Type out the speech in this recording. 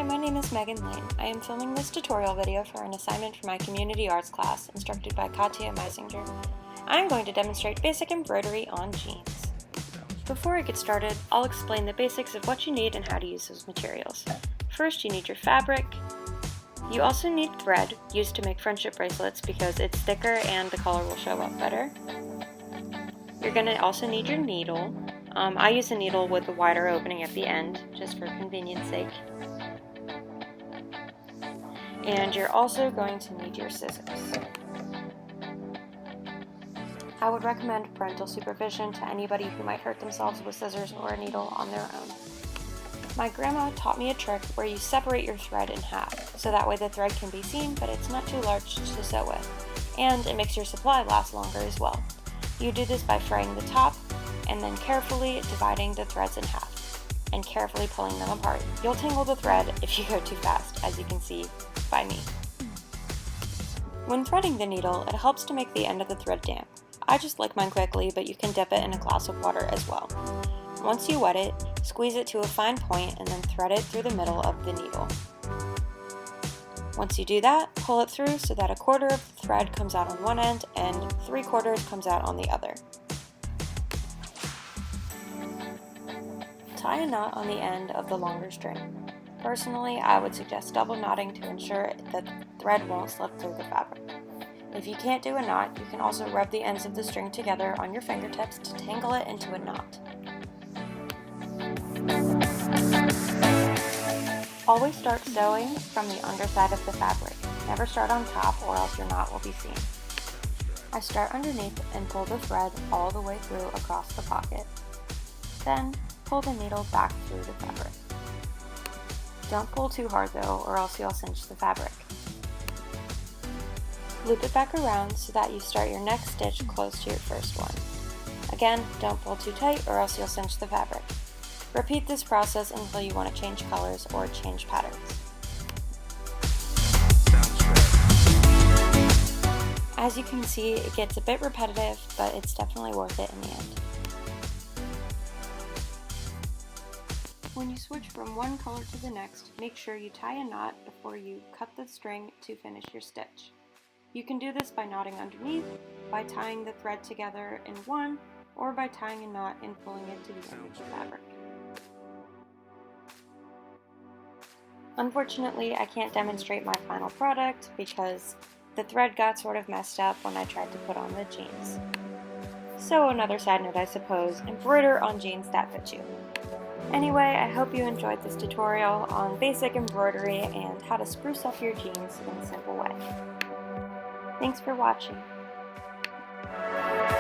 Hi, my name is Megan Lane. I am filming this tutorial video for an assignment for my community arts class instructed by Katya Meisinger. I am going to demonstrate basic embroidery on jeans. Before I get started, I'll explain the basics of what you need and how to use those materials. First, you need your fabric. You also need thread, used to make friendship bracelets because it's thicker and the color will show up better. You're going to also need your needle. I use a needle with a wider opening at the end, just for convenience sake. And you're also going to need your scissors. I would recommend parental supervision to anybody who might hurt themselves with scissors or a needle on their own. My grandma taught me a trick where you separate your thread in half, so that way the thread can be seen, but it's not too large to sew with. And it makes your supply last longer as well. You do this by fraying the top, and then carefully dividing the threads in half, and carefully pulling them apart. You'll tangle the thread if you go too fast, as you can see by me. When threading the needle, it helps to make the end of the thread damp. I just like mine quickly, but you can dip it in a glass of water as well. Once you wet it, squeeze it to a fine point and then thread it through the middle of the needle. Once you do that, pull it through so that 1/4 of the thread comes out on one end and 3/4 comes out on the other. Tie a knot on the end of the longer string. Personally, I would suggest double knotting to ensure that the thread won't slip through the fabric. If you can't do a knot, you can also rub the ends of the string together on your fingertips to tangle it into a knot. Always start sewing from the underside of the fabric. Never start on top or else your knot will be seen. I start underneath and pull the thread all the way through across the pocket. Then, pull the needle back through the fabric. Don't pull too hard though, or else you'll cinch the fabric. Loop it back around so that you start your next stitch close to your first one. Again, don't pull too tight or else you'll cinch the fabric. Repeat this process until you want to change colors or change patterns. As you can see, it gets a bit repetitive, but it's definitely worth it in the end. When you switch from one color to the next, make sure you tie a knot before you cut the string to finish your stitch. You can do this by knotting underneath, by tying the thread together in one, or by tying a knot and pulling it to the end of the fabric. Unfortunately, I can't demonstrate my final product because the thread got sort of messed up when I tried to put on the jeans. So another side note, I suppose, embroider on jeans that fit you. Anyway, I hope you enjoyed this tutorial on basic embroidery and how to spruce up your jeans in a simple way. Thanks for watching.